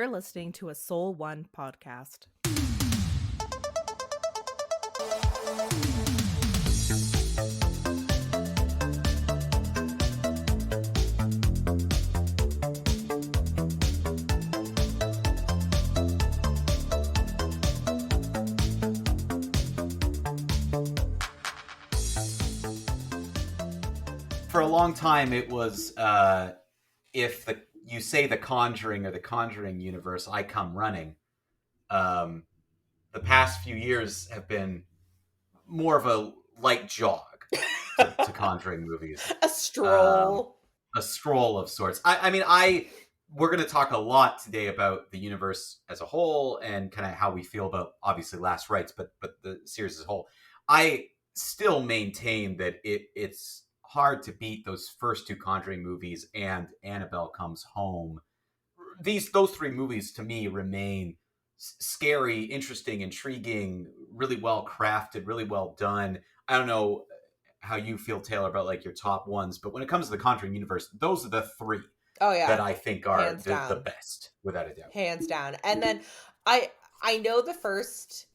You're listening to a Soul One podcast. For a long time, it was if you say the Conjuring or the Conjuring universe, I come running. The past few years have been more of a light jog to Conjuring movies. A stroll. A stroll of sorts. We're going to talk a lot today about the universe as a whole and kind of how we feel about, obviously, Last Rites, but the series as a whole. I still maintain that it's hard to beat those first two Conjuring movies and Annabelle Comes Home. Those three movies, to me, remain scary, interesting, intriguing, really well crafted, really well done. I don't know how you feel, Taylor, about like your top ones, but when it comes to the Conjuring universe, those are the three that I think are the best, without a doubt. Hands down. And then I know the first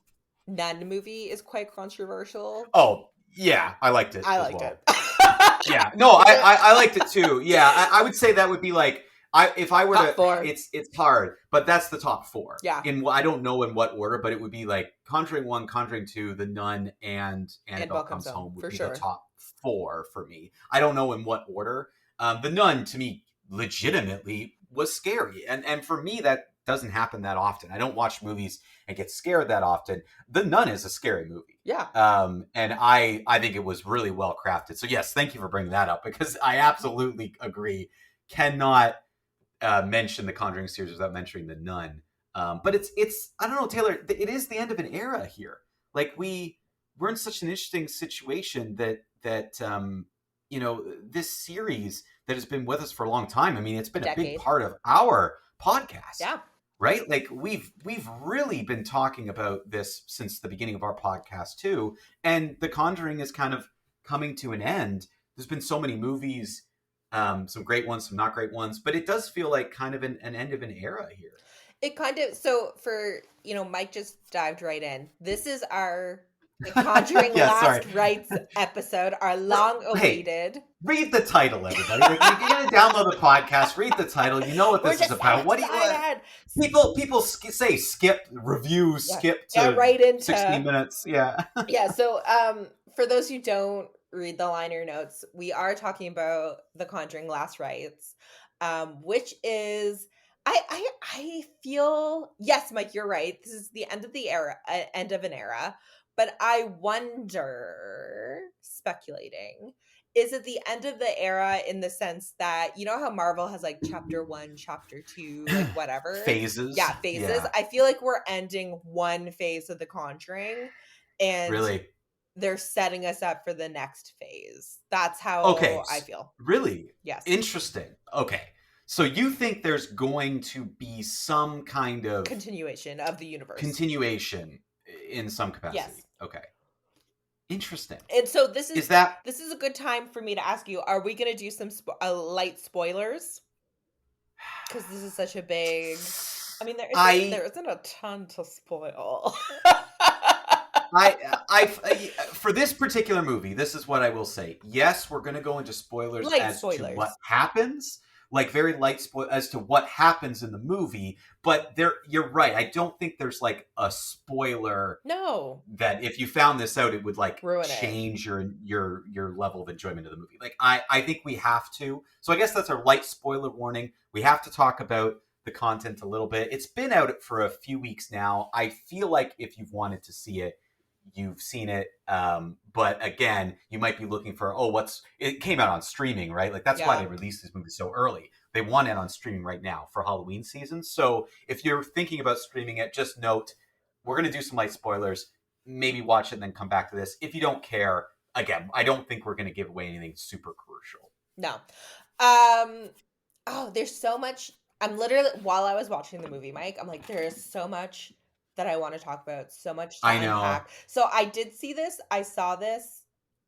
Nun movie is quite controversial. Oh, yeah, I liked it. I liked it. Yeah, no, I liked it too. Yeah, I would say that would be like, if I were top four. It's hard, but that's the top four. Yeah. I don't know in what order, but it would be like Conjuring 1, Conjuring 2, The Nun, and Annabelle Comes Home would be the top four for me. I don't know in what order. The Nun, to me, legitimately was scary. And for me, that doesn't happen that often. I don't watch movies and get scared that often. The Nun is a scary movie. Yeah. And I think it was really well crafted. So yes, thank you for bringing that up, because I absolutely agree. Cannot mention the Conjuring series without mentioning The Nun. But it's I don't know, Taylor, it is the end of an era here. Like we're in such an interesting situation that this series that has been with us for a long time. I mean, it's been a big part of our podcast. Yeah. Right? Like we've really been talking about this since the beginning of our podcast too. And The Conjuring is kind of coming to an end. There's been so many movies, some great ones, some not great ones, but it does feel like kind of an end of an era here. It kind of, so for, Mike just dived right in. This is our Conjuring Last Rites episode, our long-awaited. Hey, read the title, everybody. You're going to download the podcast, read the title. You know what this is about. What do you want? People say skip, review, skip to right into 60 minutes. Yeah. Yeah, so for those who don't read the liner notes, we are talking about The Conjuring Last Rites, which is... I feel, yes, Mike, you're right. This is the end of the era, end of an era. But I wonder, speculating, is it the end of the era in the sense that, you know how Marvel has like chapter 1, chapter 2, like whatever? Phases. Yeah, phases. Yeah. I feel like we're ending one phase of The Conjuring. And really, they're setting us up for the next phase. That's how I feel. Really? Yes. Interesting. Okay. So you think there's going to be some kind of continuation of the universe. Continuation in some capacity. Yes. Okay. Interesting. And so this is a good time for me to ask you, are we going to do some light spoilers? Because this is such a big... I mean, there isn't a ton to spoil. For this particular movie, this is what I will say. Yes, we're going to go into spoilers to what happens. Like very light spoil as to what happens in the movie, but you're right. I don't think there's like a spoiler. No. That if you found this out, it would like ruin change your level of enjoyment of the movie. Like I think we have to. So I guess that's our light spoiler warning. We have to talk about the content a little bit. It's been out for a few weeks now. I feel like if you've wanted to see it, you've seen it, but again, you might be looking for, it came out on streaming, right? Like that's why they released this movie so early. They want it on streaming right now for Halloween season. So if you're thinking about streaming it, just note, we're going to do some light spoilers, maybe watch it and then come back to this. If you don't care, again, I don't think we're going to give away anything super crucial. No. There's so much. I'm literally, while I was watching the movie, Mike, I'm like, there's so much that I want to talk about, so much to unpack. So I did see this. I saw this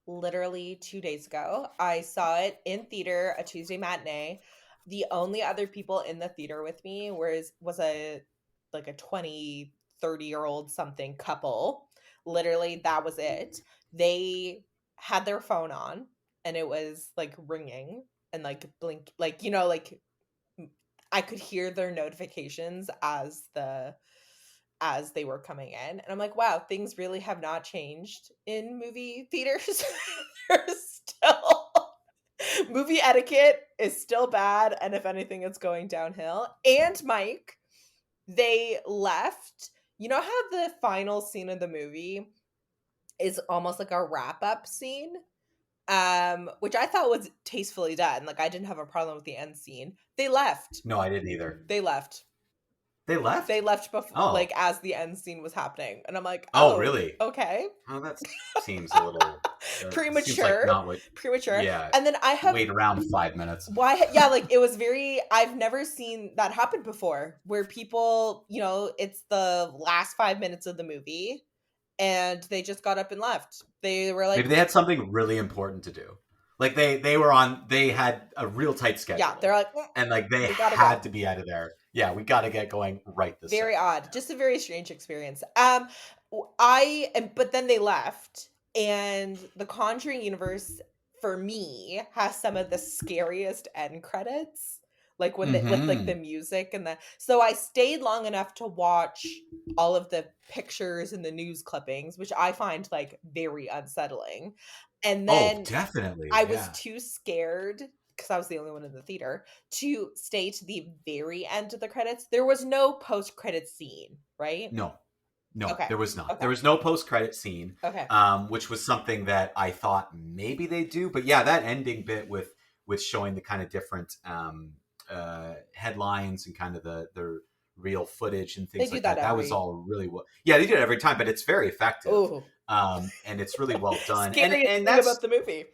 literally 2 days ago. I saw it in theater, a Tuesday matinee. The only other people in the theater with me was a like a 20, 30-year-old something couple. Literally, that was it. They had their phone on and it was like ringing and like blink, like, like I could hear their notifications as they were coming in. And I'm like, wow, things really have not changed in movie theaters. There's still movie etiquette is still bad, and if anything, it's going downhill. And Mike, they left. You know how the final scene of the movie is almost like a wrap-up scene? Which I thought was tastefully done. Like I didn't have a problem with the end scene. They left. No, I didn't either. They left. They left? They left before, Oh. like as the end scene was happening, and I'm like, Oh, really? Okay. Oh, that seems a little premature. Seems like not what, premature. Yeah. And then I have wait around 5 minutes. Why? Yeah, like it was very. I've never seen that happen before, where people, it's the last 5 minutes of the movie, and they just got up and left. They were like, maybe they had something really important to do. Like they had a real tight schedule. Yeah, they're like, and like they had to be out of there. Yeah, we got to get going right this very second. odd. Just a very strange experience. But then they left, and the Conjuring universe for me has some of the scariest end credits. Like when with like the music and so I stayed long enough to watch all of the pictures and the news clippings, which I find like very unsettling. And then definitely. I was too scared, because I was the only one in the theater, to stay to the very end of the credits. There was no post-credit scene, right? No, Okay. There was not. Okay. There was no post-credit scene. Okay. Which was something that I thought maybe they do, but yeah, that ending bit with showing the kind of different headlines and kind of the real footage and things like that. That was all really well. Yeah, they do it every time, but it's very effective. Ooh. And it's really well done. And that's about the movie.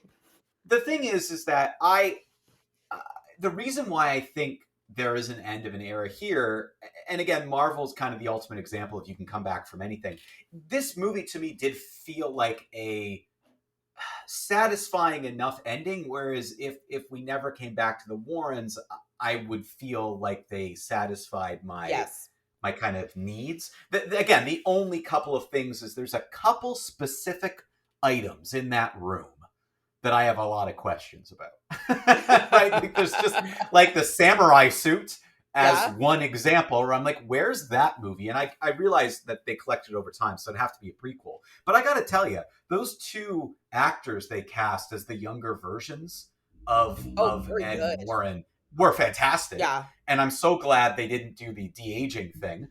The thing is that the reason why I think there is an end of an era here, and again, Marvel's kind of the ultimate example of you can come back from anything. This movie to me did feel like a satisfying enough ending, whereas if we never came back to the Warrens, I would feel like they satisfied my my kind of needs. Again, the only couple of things is there's a couple specific items in that room that I have a lot of questions about. Right? Like there's just like the samurai suit as one example, where I'm like, where's that movie? And I realized that they collected over time, so it'd have to be a prequel. But I got to tell you, those two actors they cast as the younger versions of Ed and Warren were fantastic. Yeah. And I'm so glad they didn't do the de-aging thing.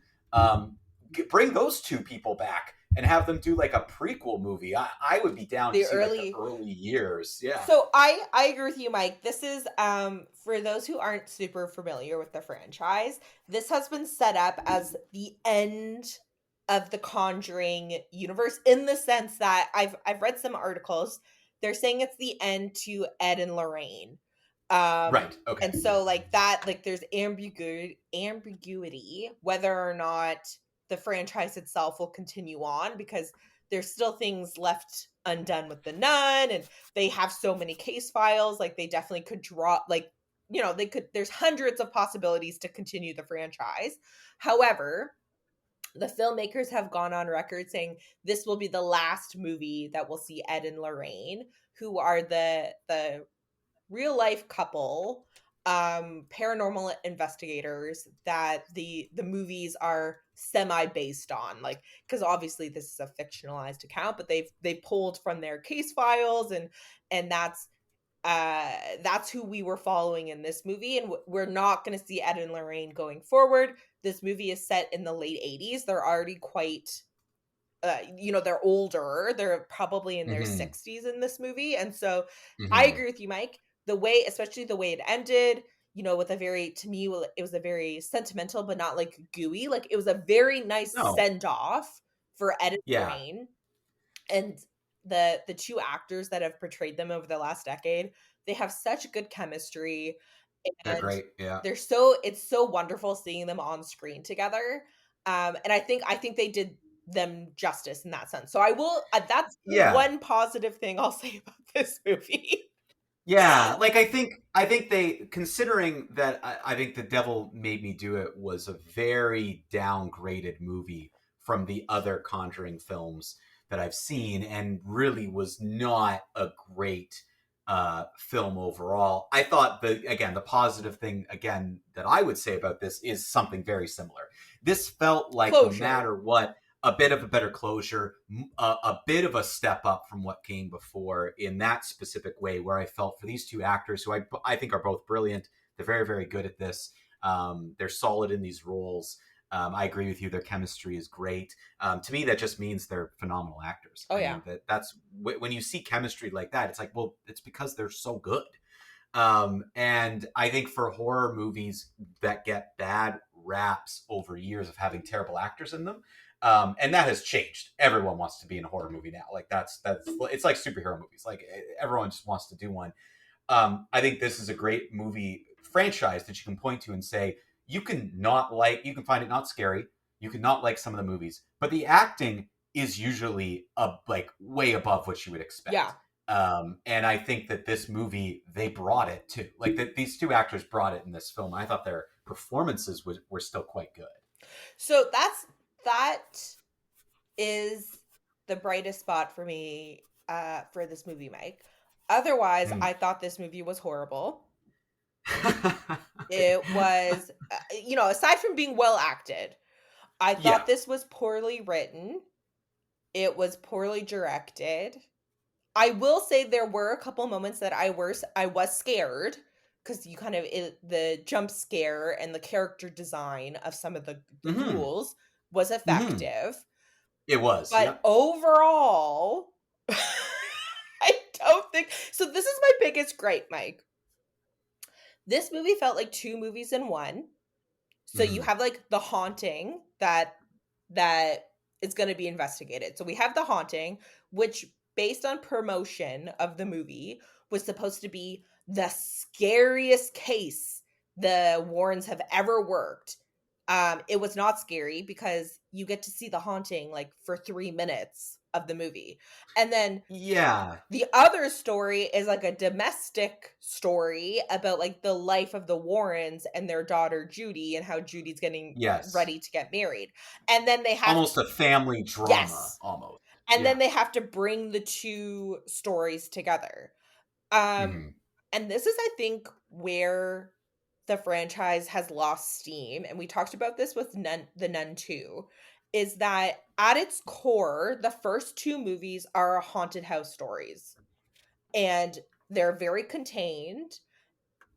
Bring those two people back and have them do like a prequel movie. I would be down to see like the early years. Yeah. So I agree with you, Mike. This is for those who aren't super familiar with the franchise, this has been set up as the end of the Conjuring universe, in the sense that I've read some articles. They're saying it's the end to Ed and Lorraine. Right. Okay. And so like that, like there's ambiguity whether or not the franchise itself will continue on, because there's still things left undone with the nun, and they have so many case files. Like they definitely could draw, like, they could, there's hundreds of possibilities to continue the franchise. However, the filmmakers have gone on record saying this will be the last movie that we'll see Ed and Lorraine, who are the real life couple, paranormal investigators that the movies are semi based on, like, because obviously this is a fictionalized account, but they pulled from their case files, and that's who we were following in this movie. And we're not going to see Ed and Lorraine going forward. This movie is set in the late 80s. They're already quite they're older. They're probably in their 60s in this movie. And so I agree with you, Mike. The way, especially the way it ended, with to me, it was a very sentimental, but not like gooey. Like it was a very nice send off for Ed and Lorraine. And the two actors that have portrayed them over the last decade, they have such good chemistry. And they're great. Yeah. It's so wonderful seeing them on screen together. And I think they did them justice in that sense. So I will, that's one positive thing I'll say about this movie. Yeah, like I think they, considering that I think The Devil Made Me Do It was a very downgraded movie from the other Conjuring films that I've seen, and really was not a great film overall. I thought the positive thing again that I would say about this is something very similar. This felt like, no Closure. matter what, a bit of a better closure, a bit of a step up from what came before in that specific way, where I felt for these two actors, who I think are both brilliant. They're very, very good at this. They're solid in these roles. I agree with you. Their chemistry is great. To me, that just means they're phenomenal actors. Oh I yeah. mean, that's when you see chemistry like that, it's like, well, it's because they're so good. And I think for horror movies that get bad raps over years of having terrible actors in them, and that has changed. Everyone wants to be in a horror movie now. Like that's it's like superhero movies. Like everyone just wants to do one. I think this is a great movie franchise that you can point to and say, you can find it not scary, you can not like some of the movies, but the acting is usually like way above what you would Yeah. expect. And I think that this movie, they brought it too. Like that, these two actors brought it in this film. I thought their performances were still quite good. So that is the brightest spot for me for this movie, Mike. Otherwise, Mm. I thought this movie was horrible. It was, aside from being well acted, I Yeah. thought this was poorly written. It was poorly directed. I will say there were a couple moments that I was scared, because you kind of the jump scare and the character design of some of the Hmm. ghouls was Hmm. effective. It was. But Yeah. overall, I don't think so. This is my biggest gripe, Mike. This movie felt like two movies in one. So you Hmm. have like the haunting that is going to be investigated. So we have the haunting, which based on promotion of the movie was supposed to be the scariest case the Warrens have ever worked. It was not scary because you get to see the haunting like for 3 minutes of the movie. And then Yeah. the other story is like a domestic story about like the life of the Warrens and their daughter Judy, and how Judy's getting Yes. ready to get married. And then they have Almost a family drama. yes. Almost. And then Yeah. they have to bring the two stories together. Um Hmm. and this is, I think, where the franchise has lost steam, and we talked about this with the Nun 2, is that at its core the first two movies are haunted house stories, and they're very contained,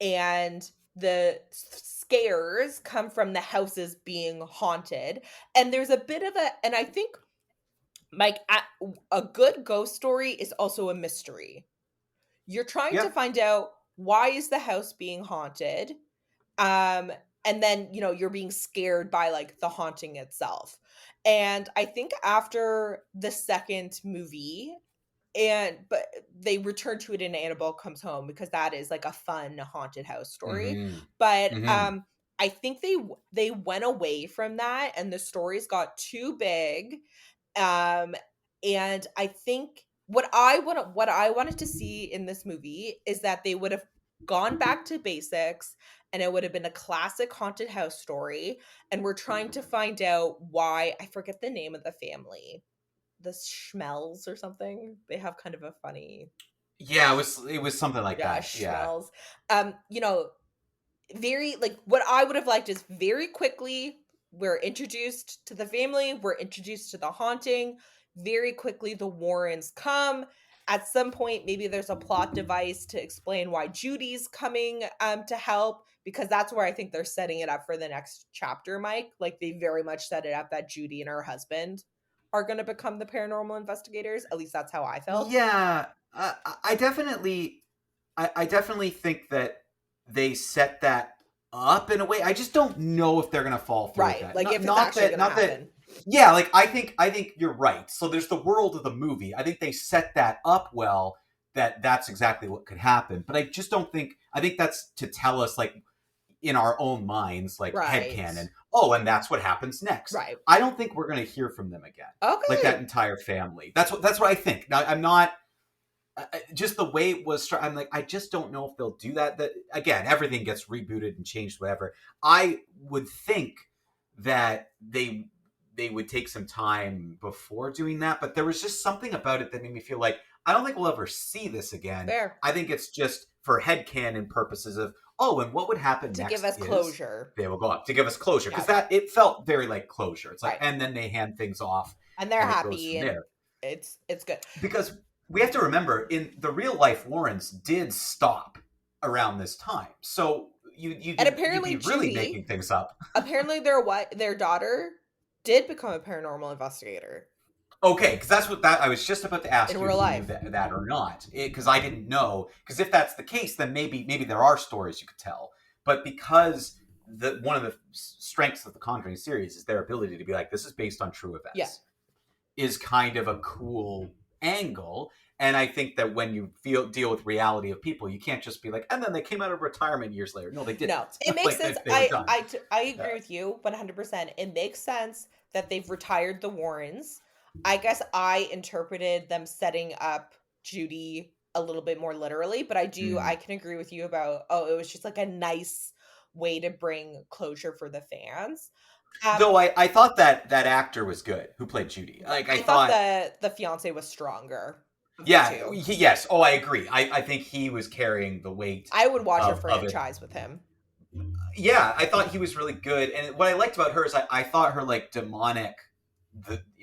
and the scares come from the houses being haunted, and there's a bit of and I think, like, a good ghost story is also a mystery. You're trying to Yep. find out, why is the house being haunted, um and then you're being scared by like the haunting itself. And I think after the second movie, but they return to it in Annabelle Comes Home, because that is like a fun haunted house story. Hmm. But Hmm. I think they went away from that, and the stories got too big. um and I think what I wanted to see in this movie is that they would have gone back to basics, and it would have been a classic haunted house story, and we're trying to find out why. I forget the name of the family, the Schmells or something. They have kind of a funny, Yeah. It was something like yeah, that. Yeah. Schmells. Um, you know, very like what I would have liked is very quickly we're introduced to the family, we're introduced to the haunting. Very quickly the Warrens come. At some point, maybe there's a plot device to explain why Judy's coming to help, because that's where I think they're setting it up for the next chapter, Mike. Like they very much set it up that Judy and her husband are going to become the paranormal investigators. At least that's how I felt. Yeah. I definitely, I definitely think that they set that up in a way. I just don't know if they're gonna fall through with Right. that. Like Not, if it's not actually that, going to not that. happen. Yeah, like I think you're right. So there's the world of the movie. I think they set that up well. That's exactly what could happen. But I just don't think. I think that's to tell us, like, in our own minds, like Right. headcanon. Oh, and that's what happens next. Right. I don't think we're gonna hear from them again. Like that Okay. entire family. That's what I think. Now, I'm not. just the way it was. I'm like, I just don't know if they'll do that. That again, everything gets rebooted and changed, whatever. I would think that they would take some time before doing that, but there was just something about it that made me feel like I don't think we'll ever see this again. Fair. I think it's just for headcanon purposes of, oh, and what would happen To next give us is closure. they will go up to give us closure, because Yeah. that it felt very like closure. It's like, Right. and then they hand things off And they're and it goes happy from and there. it's good. Because we have to remember, in the real life, Warrens did stop around this time, so And you'd apparently be really Judy, making things up. apparently their daughter did become a paranormal investigator Okay, because that's what that I was just about to ask in you real if you knew life. that or not, because I didn't know. Because if that's the case, then maybe there are stories you could tell. But because one of the strengths of the Conjuring series is their ability to be like, this is based on true events, Yeah. is kind of a cool angle. And I think that when you deal with reality of people, you can't just be like, and then they came out of retirement years later. No, they didn't. No, it makes like, sense. they were done. I agree with you 100%. It makes sense that they've retired the Warrens. I guess I interpreted them setting up Judy a little bit more literally, but I can agree with you about, oh, it was just like a nice way to bring closure for the fans. Though I thought that actor was good who played Judy. Like I thought thought that the fiance was stronger. Yeah, yes. Oh, I agree. I think he was carrying the weight. I would watch a of it. franchise with him. Yeah, I thought he was really good. And what I liked about her is I thought her like demonic.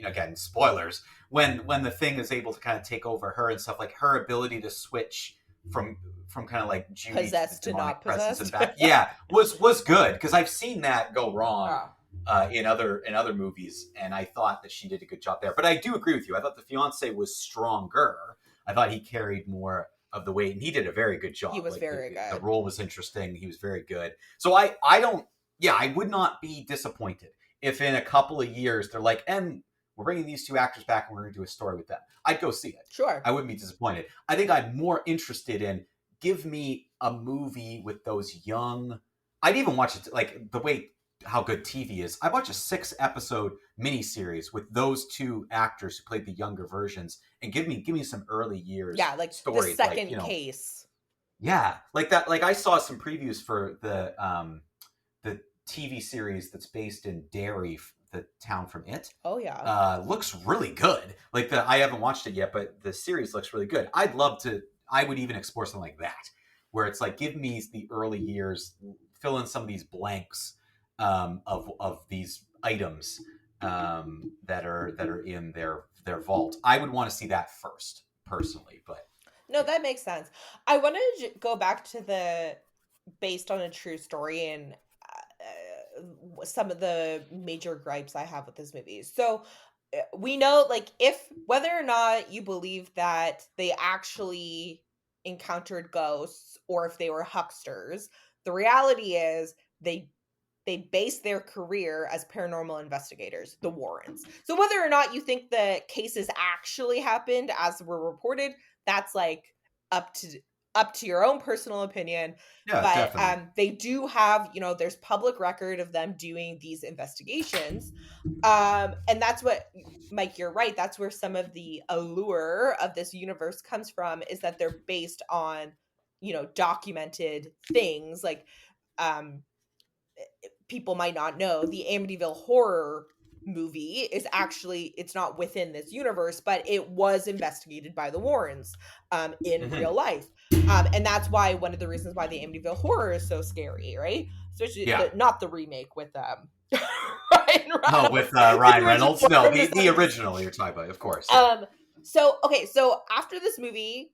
Again, spoilers. When the thing is able to kind of take over her and stuff, like her ability to switch from kind of like Judy Possessed to the to demonic not presence possessed. and back. Yeah, was good, because I've seen that go wrong. Oh. In other movies, and I thought that she did a good job there. But I do agree with you. I thought the fiance was stronger. I thought he carried more of the weight, and he did a very good job. He was very good. The role was interesting. He was very good. So I don't. Yeah, I would not be disappointed if in a couple of years they're like, and we're bringing these two actors back and we're going to do a story with them. I'd go see it. Sure. I wouldn't be disappointed. I think I'm more interested in, give me a movie with those young. I'd even watch it like the way how good TV is. I watched a 6-episode miniseries with those two actors who played the younger versions, and give me some early years. Yeah, like stories, the second like, case. Yeah, like that. Like I saw some previews for the TV series that's based in Derry, the town from It. Oh yeah. Looks really good. Like I haven't watched it yet, but the series looks really good. I'd love to. I would even explore something like that, where it's like, give me the early years, fill in some of these blanks of these items that are in their vault. I would want to see that first, personally. But no, that makes sense. I wanted to go back to the based on a true story and some of the major gripes I have with this movie. So we know, like, if whether or not you believe that they actually encountered ghosts or if they were hucksters, the reality is they base their career as paranormal investigators, the Warrens. So whether or not you think the cases actually happened as were reported, that's like up to your own personal opinion. yeah, But definitely. they do have, there's public record of them doing these investigations. And that's what, Mike, you're right. That's where some of the allure of this universe comes from, is that they're based on, documented things. Like, people might not know, the Amityville Horror movie is actually, it's not within this universe, but it was investigated by the Warrens in real life. And that's why, one of the reasons why the Amityville Horror is so scary, right? Especially not the remake with Ryan Reynolds. No, with Ryan Reynolds. No, the original you're talking about, of course. Yeah. So after this movie,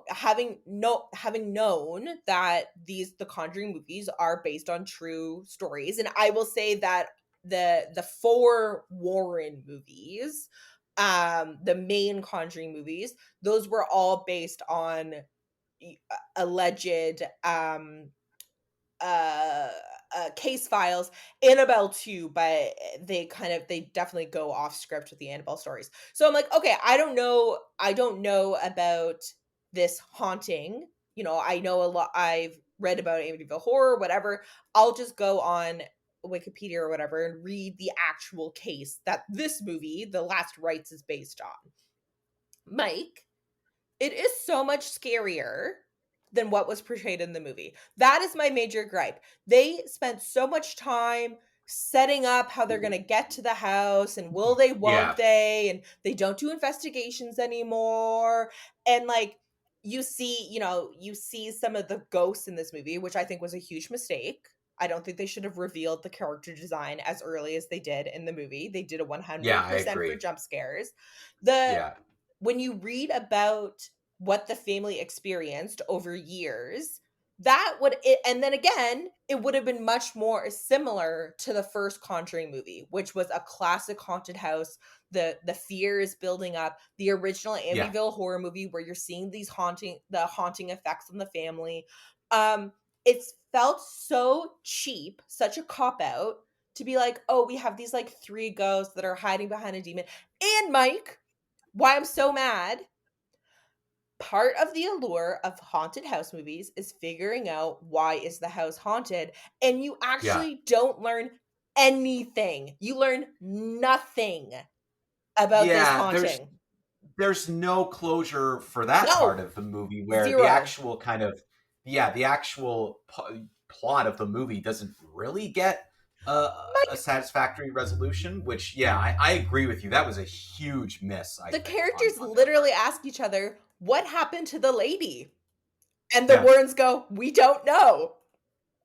having known that the Conjuring movies are based on true stories, and I will say that the 4 Warren movies, the main Conjuring movies, those were all based on alleged case files. Annabelle too, but they definitely go off script with the Annabelle stories. So I'm like, okay, I don't know about this haunting. I know a lot. I've read about Amityville Horror, whatever. I'll just go on Wikipedia or whatever and read the actual case that this movie, The Last Rites, is based on. Mike, It is so much scarier than what was portrayed in the movie. That is my major gripe. They spent so much time setting up how they're going to get to the house and will they, won't Yeah. they, and they don't do investigations anymore. And like you see some of the ghosts in this movie, which I think was a huge mistake. I don't think they should have revealed the character design as early as they did in the movie. They did a Yeah, I 100% for agree. jump scares. The Yeah. When you read about what the family experienced over years, that would it, and then again, it would have been much more similar to the first Conjuring movie, which was a classic haunted house. The fear is building up. The original Yeah. Amityville horror movie, where you're seeing the haunting effects on the family. Um, it's felt so cheap, such a cop out to be like, oh, we have these like three ghosts that are hiding behind a demon. And Mike, why I'm so mad, part of the allure of haunted house movies is figuring out why is the house haunted, and you Yeah. actually don't learn anything. You learn nothing about this Yeah, haunting. there's no closure for that part No. of the movie where the Zero. actual kind of the actual plot of the movie doesn't really get a Mike, satisfactory resolution, which I agree with you, that was a huge miss, I the think, characters on their literally part. ask each other, what happened to the lady? And the Yeah. Warrens go, we don't know.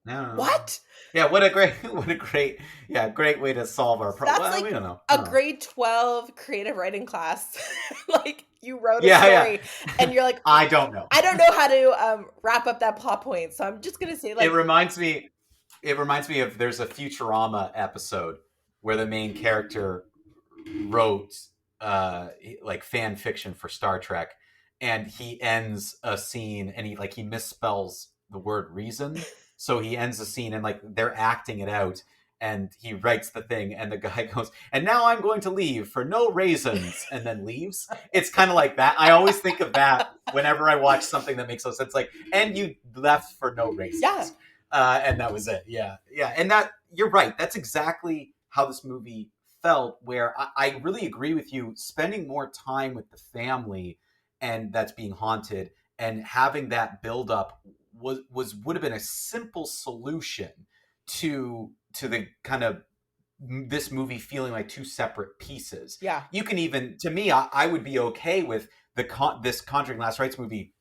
No. What? Yeah, what a great great way to solve our problem. That's Well, like we don't know. a grade 12 creative writing class. Like you wrote a Yeah. story and you're like, I don't know. I don't know how to wrap up that plot point. So I'm just going to say It like, reminds me of there's a Futurama episode where the main character wrote like fan fiction for Star Trek, and he ends a scene and he misspells the word reason, so he ends the scene and like they're acting it out, and he writes the thing and the guy goes, and now I'm going to leave for no raisins, and then leaves. It's kind of like that. I always think of that whenever I watch something that makes no sense, like, and you left for no raisins. yeah. And that was it. Yeah, and that, you're right, that's exactly how this movie felt, where I really agree with you. Spending more time with the family and that's being haunted, and having that build up would have been a simple solution to the kind of this movie feeling like two separate pieces. Yeah. You can even, to me, I would be okay with this Conjuring Last Rites movie.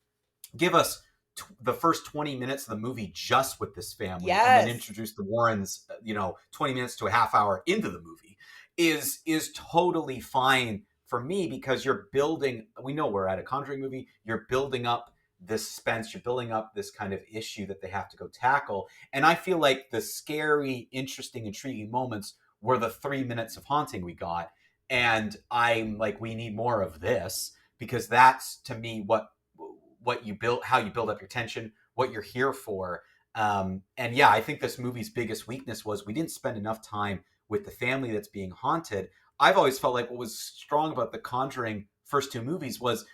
Give us the first 20 minutes of the movie just with this family, and then Yes. introduce the Warrens 20 minutes to a half hour into the movie is totally fine for me, because you're building, we know we're at a Conjuring movie, you're building up this suspense, you're building up this kind of issue that they have to go tackle. And I feel like the scary, interesting, intriguing moments were the 3 minutes of haunting we got, and I'm like, we need more of this, because that's, to me, what you build, how you build up your tension, what you're here for. And I think this movie's biggest weakness was we didn't spend enough time with the family that's being haunted. I've always felt like what was strong about the Conjuring first two movies was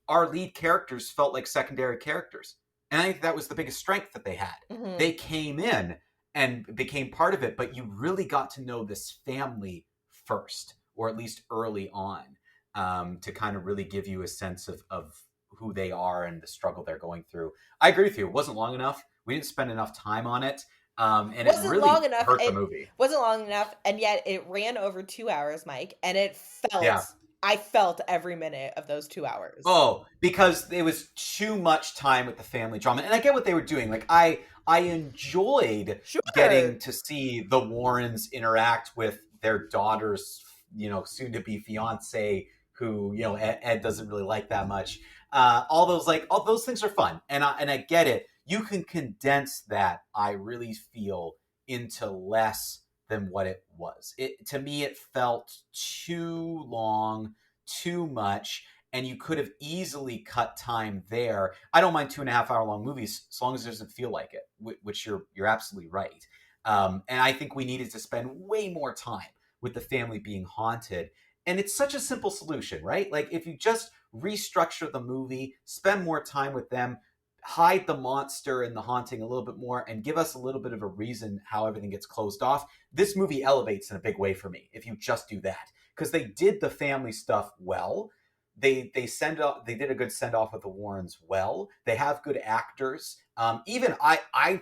our lead characters felt like secondary characters, and I think that was the biggest strength that they had. Mm-hmm. They came in and became part of it, but you really got to know this family first, or at least early on, to kind of really give you a sense of who they are and the struggle they're going through. I agree with you. It wasn't long enough. We didn't spend enough time on it. And it Wasn't really long enough. hurt the It movie. wasn't long enough, and yet it ran over 2 hours, Mike, and it felt Yeah. I felt every minute of those 2 hours. Oh, because it was too much time with the family drama. And I get what they were doing. Like, I enjoyed Sure. getting to see the Warrens interact with their daughter's, soon to be fiance, who, Ed doesn't really like that much. All those things are fun. And I get it. You can condense that, I really feel, into less than what it was. To me, it felt too long, too much, and you could have easily cut time there. I don't mind 2.5 hour long movies as long as it doesn't feel like it, which you're absolutely right. And I think we needed to spend way more time with the family being haunted. And it's such a simple solution, right? Like, if you just restructure the movie, spend more time with them, hide the monster and the haunting a little bit more, and give us a little bit of a reason how everything gets closed off, this movie elevates in a big way for me if you just do that. Because they did the family stuff well. they did a good send off with the Warrens. Well, they have good actors. Even I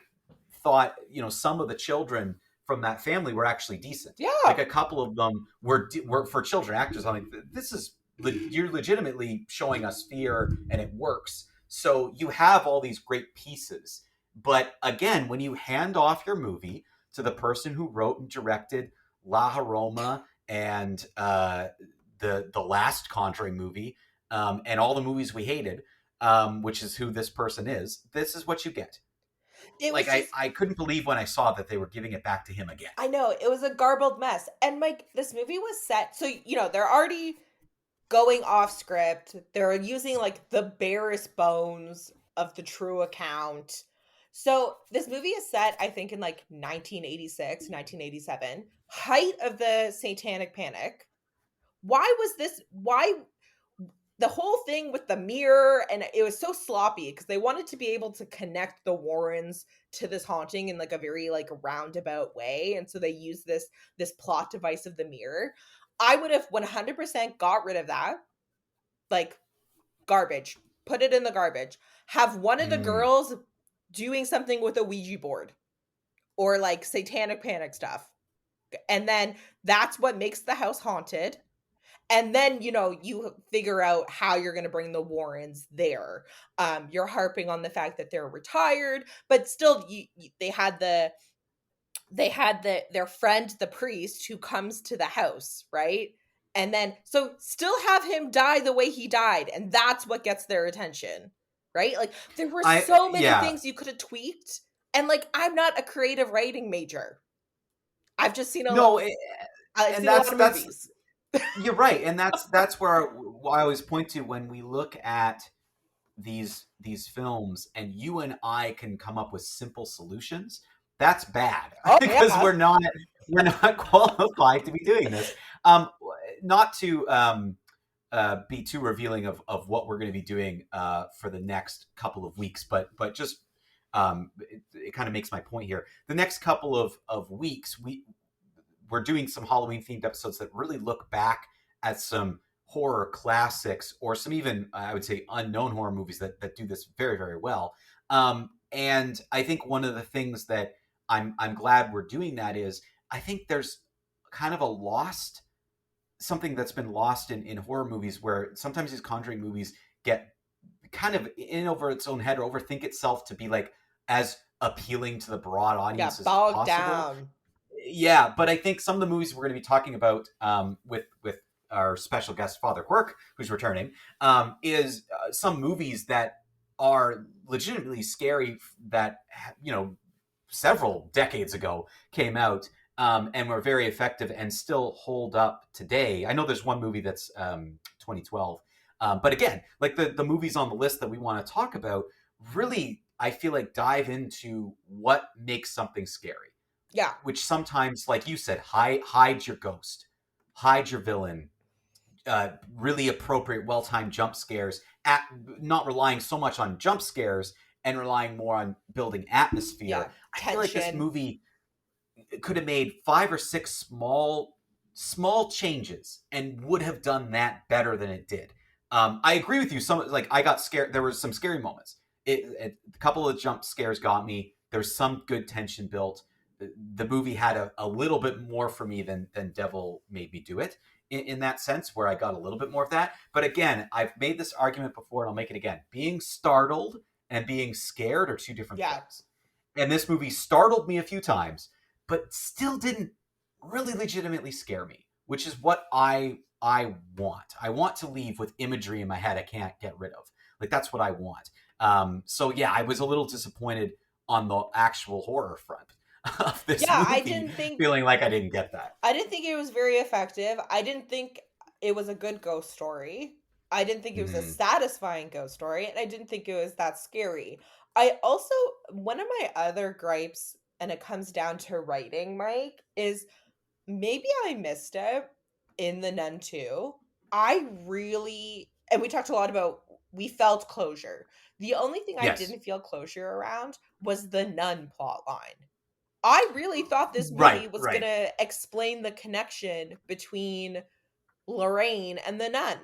thought, some of the children from that family were actually decent. Yeah. Like a couple of them were for children actors. I'm like, this is you're legitimately showing us fear, and it works. So you have all these great pieces, but again, when you hand off your movie to the person who wrote and directed La Roma and the last Conjuring movie, and all the movies we hated, which is who this person is, this is what you get. It Like was just, I couldn't believe when I saw that they were giving it back to him again. I know, it was a garbled mess. And Mike, this movie was set, so, they're already going off script. They're using like the barest bones of the true account. So this movie is set, I think, in like 1986, 1987, height of the Satanic Panic. Why the whole thing with the mirror, and it was so sloppy because they wanted to be able to connect the Warrens to this haunting in like a very like roundabout way, and so they used this plot device of the mirror. I would have 100% got rid of that. Like, garbage. Put it in the garbage. Have one of the girls doing something with a Ouija board or like Satanic Panic stuff. And then that's what makes the house haunted. And then, you figure out how you're going to bring the Warrens there. You're harping on the fact that they're retired, but still they had their friend, the priest, who comes to the house, right? And then, so still have him die the way he died, and that's what gets their attention, right? Like, there were so many things you could have tweaked, and like, I'm not a creative writing major. I've just seen a lot of movies. You're right, and that's where I always point to when we look at these films, and you and I can come up with simple solutions. That's bad because we're not qualified to be doing this. Not to be too revealing of what we're going to be doing for the next couple of weeks, but just it kind of makes my point here. The next couple of weeks, we're doing some Halloween themed episodes that really look back at some horror classics, or some even, I would say, unknown horror movies that do this very, very well. And I think one of the things that I'm glad we're doing that is, I think there's kind of something that's been lost in horror movies, where sometimes these Conjuring movies get kind of in over its own head, or overthink itself to be like as appealing to the broad audience as possible. Down. Yeah, but I think some of the movies we're going to be talking about with our special guest Father Quirk, who's returning, is some movies that are legitimately scary, that several decades ago came out, and were very effective and still hold up today. I know there's one movie that's 2012, but again, like the movies on the list that we want to talk about, really, I feel like dive into what makes something scary. Yeah. Which sometimes, like you said, hide your ghost, hide your villain, really appropriate, well-timed jump scares, not relying so much on jump scares and relying more on building atmosphere. Yeah, I feel like this movie could have made 5 or 6 small changes and would have done that better than it did. I agree with you. I got scared. There were some scary moments. A couple of jump scares got me. There's some good tension built. The movie had a little bit more for me than Devil Made Me Do It, in that sense, where I got a little bit more of that. But again, I've made this argument before, and I'll make it again. Being startled and being scared are two different things. And this movie startled me a few times, but still didn't really legitimately scare me, which is what I want. I want to leave with imagery in my head I can't get rid of. Like, that's what I want. So yeah, I was a little disappointed on the actual horror front of this movie. I didn't think, feeling like I didn't get that. I didn't think it was very effective. I didn't think it was a good ghost story. I didn't think it was a satisfying ghost story, and I didn't think it was that scary. I also, one of my other gripes, and it comes down to writing, Mike, is maybe I missed it in The Nun 2. And we talked a lot about, we felt closure. The only thing I didn't feel closure around was the nun plot line. I really thought this movie was going to explain the connection between Lorraine and the nun.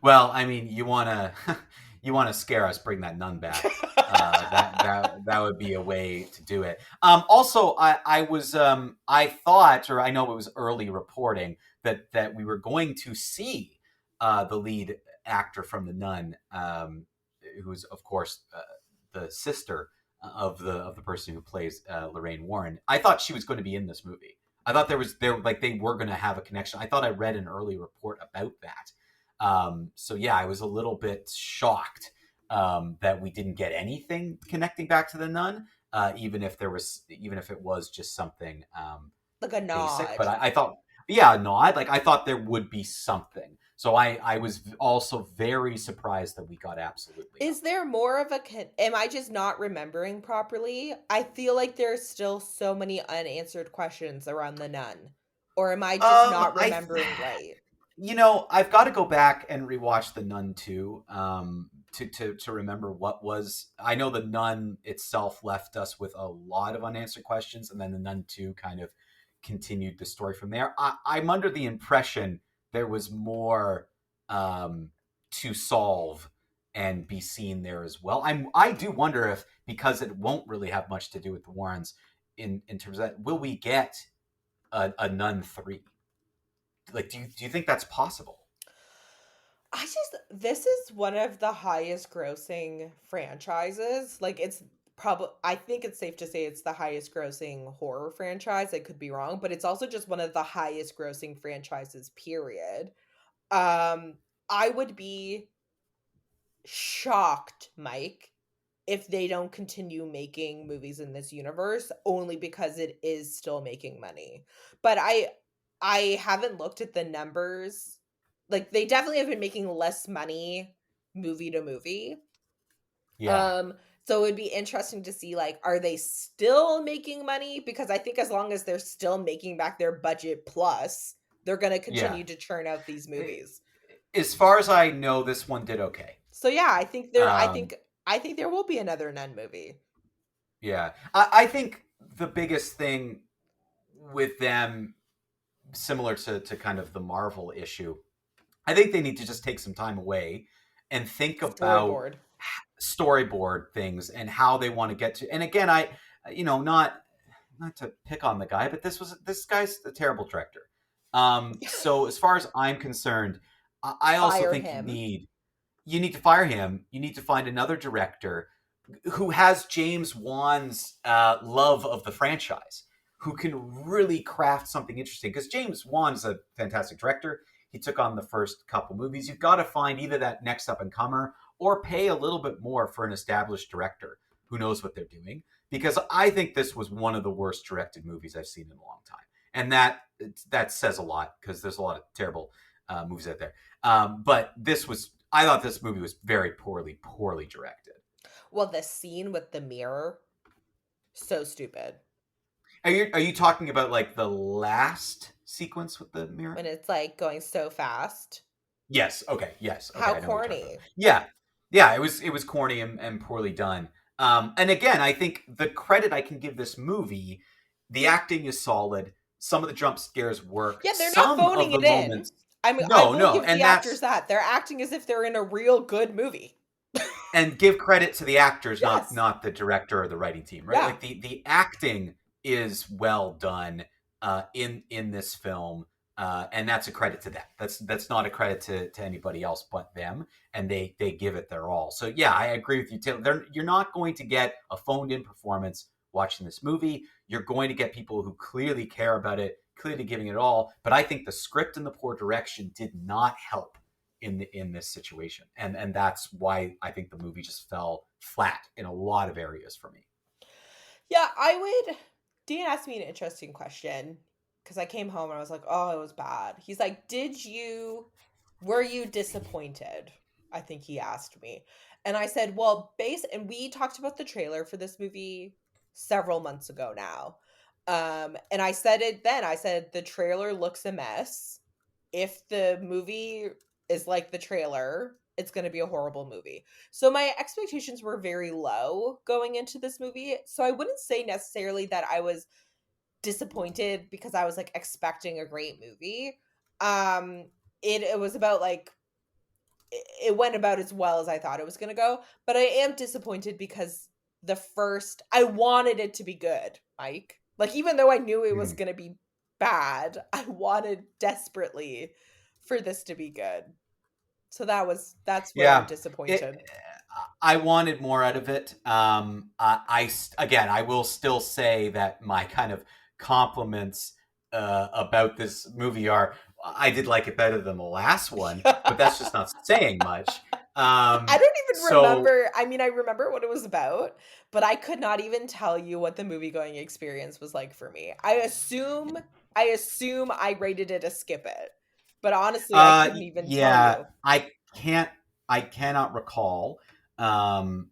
Well, I mean, you wanna you wanna scare us, bring that nun back. That would be a way to do it. Also, I thought, or I know it was early reporting that we were going to see the lead actor from the Nun, who is of course the sister of the person who plays Lorraine Warren. I thought she was going to be in this movie. I thought there like they were going to have a connection. I thought I read an early report about that. So yeah, I was a little bit shocked that we didn't get anything connecting back to the Nun, even if it was just something Like a basic. But nod. I thought, yeah, no, I thought there would be something. So I was also very surprised that we got absolutely Is nothing. there more of a am I just not remembering properly? I feel like there's still so many unanswered questions around the nun. Or am I just not I remembering right? I've got to go back and rewatch The Nun too, to remember what was. I know The Nun itself left us with a lot of unanswered questions, and then The Nun 2 kind of continued the story from there. I'm under the impression there was more to solve and be seen there as well. I do wonder if, because it won't really have much to do with the Warrens in terms of that, will we get a Nun 3? Like, do you think that's possible? This is one of the highest grossing franchises. Like it's probably, I think it's safe to say it's the highest grossing horror franchise. I could be wrong, but it's also just one of the highest grossing franchises, period. Um I would be shocked, Mike, if they don't continue making movies in this universe only because it is still making money. But I haven't looked at the numbers. Like they definitely have been making less money movie to movie. Yeah, Um so it would be interesting to see, like, are they still making money, because I think as long as they're still making back their budget plus, they're going to yeah. continue to churn out these movies. As far as I know, this one did okay. So yeah, I think Um, I think there will be another Nun movie. yeah, I think the biggest thing with them, similar to kind of the Marvel issue, I think they need to just take some time away and think about Storyboard. storyboard things and how they want to get to. And again, not to pick on the guy, but this guy's a terrible director. So as far as I'm concerned, I also Fire think him. you need to fire him. You need to find another director who has James Wan's love of the franchise, who can really craft something interesting. Because James Wan is a fantastic director. He took on the first couple movies. You've got to find either that next up and comer or pay a little bit more for an established director who knows what they're doing. Because I think this was one of the worst directed movies I've seen in a long time, and that says a lot because there's a lot of terrible movies out there. But I thought this movie was very poorly directed. Well, the scene with the mirror, so stupid. Are you talking about like the last sequence with the When mirror? it's like going so fast. Yes. Okay. Yes. Okay. How I know what you're talking about. corny. Yeah. Yeah. It was corny and poorly done. And again, I think the credit I can give this movie, the acting is solid. Some of the jump scares work. Yeah, they're not Some of phoning the it in. moments, I mean, I no, will no, give the and actors that's that. They're acting as if they're in a real good movie. and give credit to the actors, Yes. not the director or the writing team, right? Yeah. Like the acting is well done in this film, and that's a credit to them. That's not a credit to anybody else but them, and they give it their all. So yeah, I agree with you, Taylor. You're not going to get a phoned in performance watching this movie. You're going to get people who clearly care about it, clearly giving it all. But I think the script and the poor direction did not help in this situation, and that's why I think the movie just fell flat in a lot of areas for me. Yeah, Dan asked me an interesting question because I came home and I was like, oh, it was bad. He's like, were you disappointed? I think he asked me. And I said, well, and we talked about the trailer for this movie several months ago now. And I said it then. I said, the trailer looks a mess. If the movie is like the trailer, it's going to be a horrible movie. So my expectations were very low going into this movie. So I wouldn't say necessarily that I was disappointed because I was like expecting a great movie. It was about like it went about as well as I thought it was going to go, but I am disappointed because I wanted it to be good, Mike. Like, even though I knew it was Mhm. going to be bad, I wanted desperately for this to be good. So that's where I'm Yeah, it. disappointed. I wanted more out of it. Again, I will still say that my kind of compliments about this movie are I did like it better than the last one, but that's just not saying much. I don't even So remember. I mean, I remember what it was about, but I could not even tell you what the movie going experience was like for me. I assume I rated it a skip it. But honestly, I couldn't even tell yeah, you. I cannot recall. Um,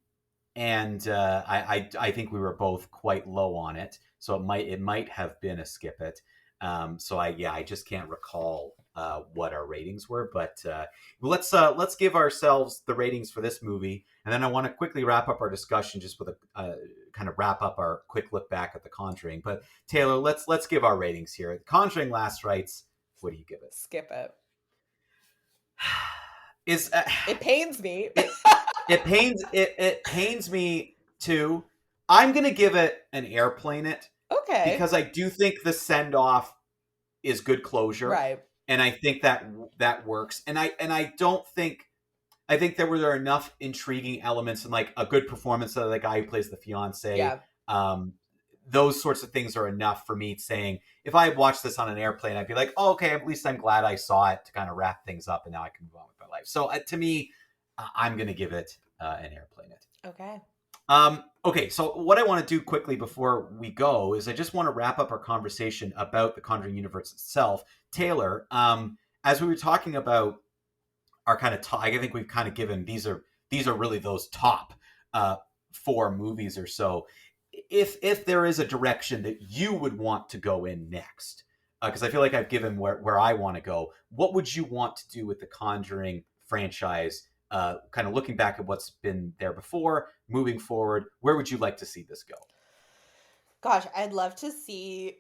and I think we were both quite low on it, so it might have been a skip it. So I just can't recall what our ratings were, but let's give ourselves the ratings for this movie, and then I want to quickly wrap up our discussion just with a kind of wrap up our quick look back at The Conjuring. But Taylor, let's give our ratings here. The Conjuring Last Rites. What do you give it? Skip it. Is It pains me. it it pains me too. I'm gonna give it an airplane it Okay. because I do think the send off is good closure, Right. and I think that works. And I don't think I think there are enough intriguing elements and like a good performance of the guy who plays the fiance. Yeah. Um, those sorts of things are enough for me saying if I watched this on an airplane, I'd be like, oh, okay, at least I'm glad I saw it to kind of wrap things up, and now I can move on with my life. So to me, I'm going to give it an airplane it. Okay. Okay, so what I want to do quickly before we go is I just want to wrap up our conversation about the Conjuring universe itself. Taylor, as we were talking about our kind of top, I think we've kind of given these are really those top uh, four movies or so. If there is a direction that you would want to go in next, because I feel like I've given where I want to go, what would you want to do with the Conjuring franchise? Kind of looking back at what's been there before, moving forward, where would you like to see this go? Gosh, I'd love to see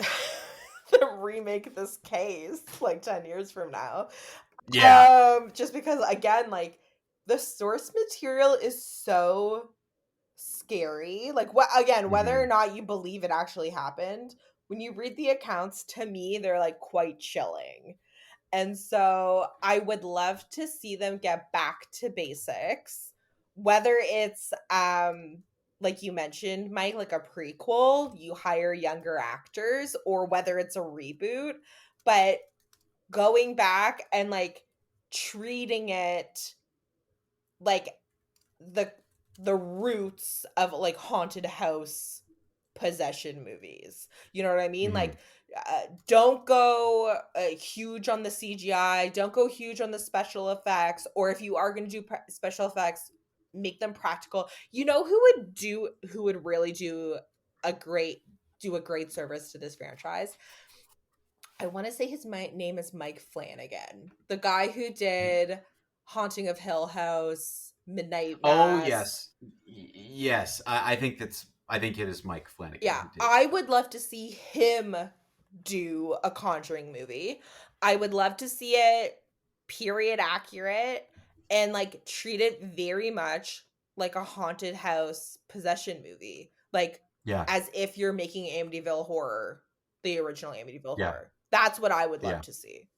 the remake this case like 10 years from now. Yeah. Just because again, like the source material is so scary. Like what again, whether or Mm-hmm. not you believe it actually happened, when you read the accounts, to me, they're like quite chilling. And so I would love to see them get back to basics, whether it's like you mentioned, Mike, like a prequel, you hire younger actors, or whether it's a reboot, but going back and like treating it like the the roots of like haunted house possession movies. You know what I mean? Mm-hmm. Like don't go huge on the CGI, don't go huge on the special effects, or if you are going to do special effects, make them practical. You know who would really a great do a great service to this franchise? I want to say name is Mike Flanagan, the guy who did Haunting of Hill House, Midnight Oh Mass. yes, yes. I think it is Mike Flanagan Yeah, who did. I would love to see him do a Conjuring movie. I would love to see it period accurate and like treat it very much like a haunted house possession movie. Like Yeah, as if you're making Amityville Horror, the original Amityville yeah. Horror. That's what I would love Yeah. to see.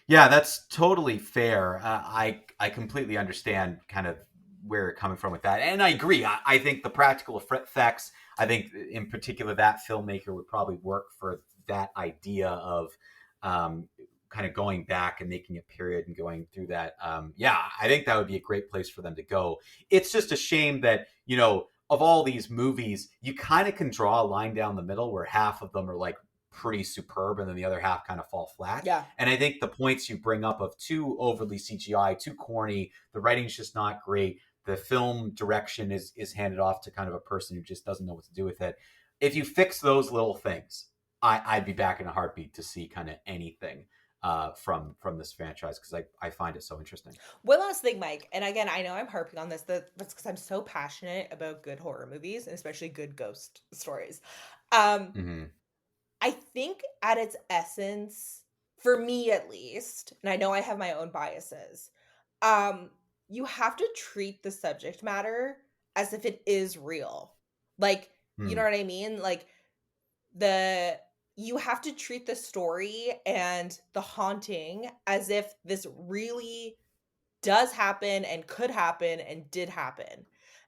Yeah, that's totally fair. I completely understand kind of where you're coming from with that, and I agree. I think the practical effects. I think in particular that filmmaker would probably work for that idea of um, kind of going back and making a period and going through that. Yeah, I think that would be a great place for them to go. It's just a shame that of all these movies, you kind of can draw a line down the middle where half of them are like pretty superb and then the other half kind of fall flat. Yeah. And I think the points you bring up of too overly CGI, too corny, the writing's just not great. The film direction is handed off to kind of a person who just doesn't know what to do with it. If you fix those little things, I'd be back in a heartbeat to see kind of anything from this franchise because I find it so interesting. One last thing, Mike, and again, I know I'm harping on this, that's because I'm so passionate about good horror movies and especially good ghost stories. Um, Mm-hmm. I think at its essence, for me at least, and I know I have my own biases, you have to treat the subject matter as if it is real. Like, you know what I mean? Like, you have to treat the story and the haunting as if this really does happen and could happen and did happen.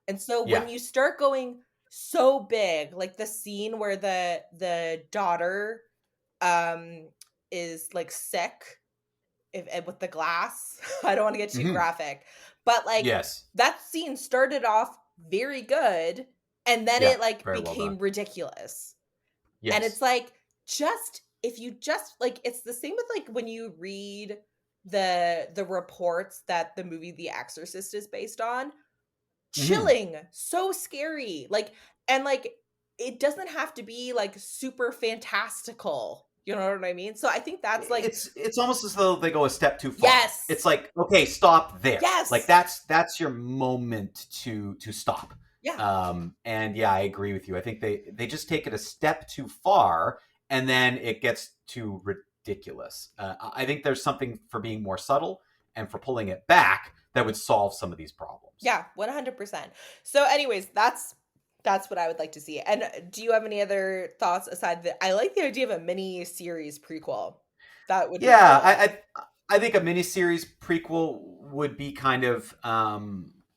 And so Yeah. when you start going so big, like the scene where the daughter is like sick, if with the glass. I don't want to get too graphic, but like Yes. that scene started off very good, and then Yeah, it like very well became done. ridiculous. Yes. And it's like, if you just like, it's the same with like when you read the reports that the movie The Exorcist is based on. Chilling, so scary. Like, and like it doesn't have to be like super fantastical. You know what I mean? So I think that's like, it's almost as though they go a step too far. yes. It's like, okay, stop there. Yes. Like that's your moment to stop. Yeah. And yeah, I agree with you. I think they just take it a step too far, and then it gets too ridiculous. I think there's something for being more subtle and for pulling it back that would solve some of these problems. Yeah, 100%. So anyways, that's what I would like to see. And do you have any other thoughts aside that? I like the idea of a mini series prequel. That would be cool. I think a miniseries prequel would be kind of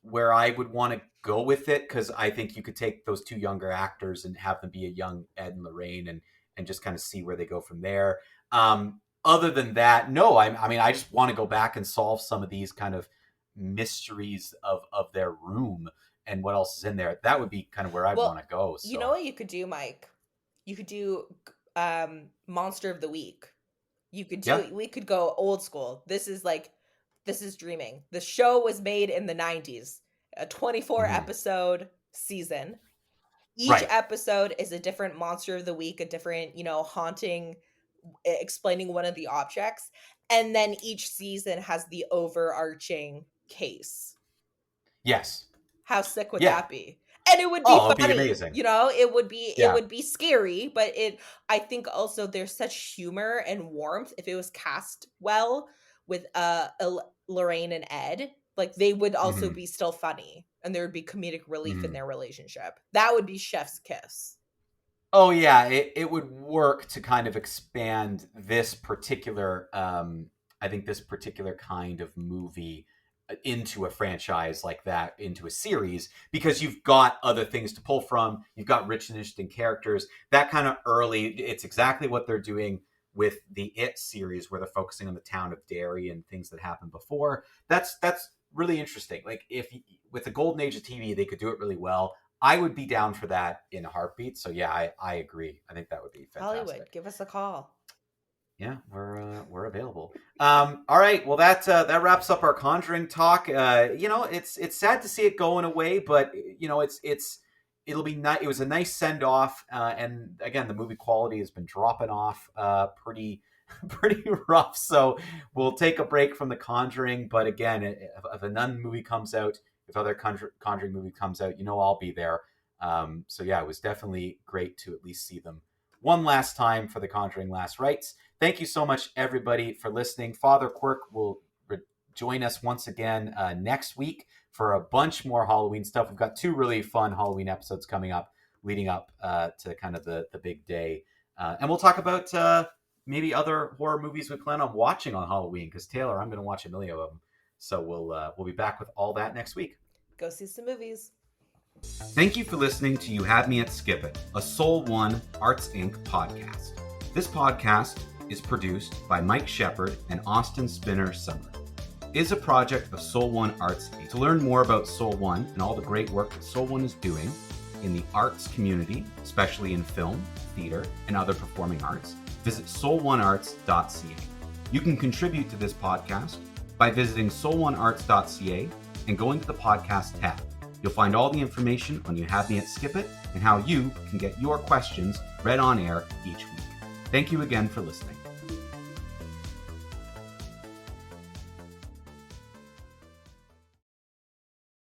where I would want to go with it, because I think you could take those two younger actors and have them be a young Ed and Lorraine and just kind of see where they go from there. Other than that, no, I mean, I just want to go back and solve some of these kind of mysteries of their room and what else is in there. That would be kind of where I want to go. So. You know what you could do, Mike? You could do Monster of the Week. You could do, we could go old school. This is Dreaming. The show was made in the 90s, a 24 episode season. Each episode is a different monster of the week, a different, haunting, explaining one of the objects. And then each season has the overarching case. Yes. How sick would that be? And it would be funny. It'd be amazing. It would be scary, but I think also there's such humor and warmth if it was cast well with Lorraine and Ed. Like, they would also be still funny, and there would be comedic relief in their relationship. That would be chef's kiss. Oh yeah, it would work to kind of expand this particular I think this particular kind of movie into a franchise like that, into a series, because you've got other things to pull from. You've got rich and interesting characters. That kind of early, it's exactly what they're doing with the It series, where they're focusing on the town of Derry and things that happened before. That's really interesting. Like, if with the golden age of TV, they could do it really well. I would be down for that in a heartbeat. So yeah, I agree. I think that would be fantastic. Hollywood, give us a call. Yeah, we're available. All right, well that wraps up our Conjuring talk. It's sad to see it going away, but it'll be nice. It was a nice send off, and again, the movie quality has been dropping off pretty rough. So we'll take a break from the Conjuring, but again, if a Nun movie comes out, if other Conjuring movie comes out, I'll be there. So yeah, it was definitely great to at least see them one last time for the Conjuring Last Rites. Thank you so much, everybody, for listening. Father Quirk will join us once again next week for a bunch more Halloween stuff. We've got 2 really fun Halloween episodes coming up, leading up to kind of the big day. And we'll talk about maybe other horror movies we plan on watching on Halloween, because Taylor, I'm going to watch a million of them. So we'll be back with all that next week. Go see some movies. Thank you for listening to You Had Me at Skip It, a Soul One Arts Inc. podcast. This podcast is produced by Mike Shepard and Austin Spinner Summer. It is a project of Soul One Arts Inc. To learn more about Soul One and all the great work that Soul One is doing in the arts community, especially in film, theater, and other performing arts, visit soul1arts.ca. You can contribute to this podcast by visiting soul1arts.ca and going to the podcast tab. You'll find all the information on You Had Me at Skip It and how you can get your questions read on air each week. Thank you again for listening.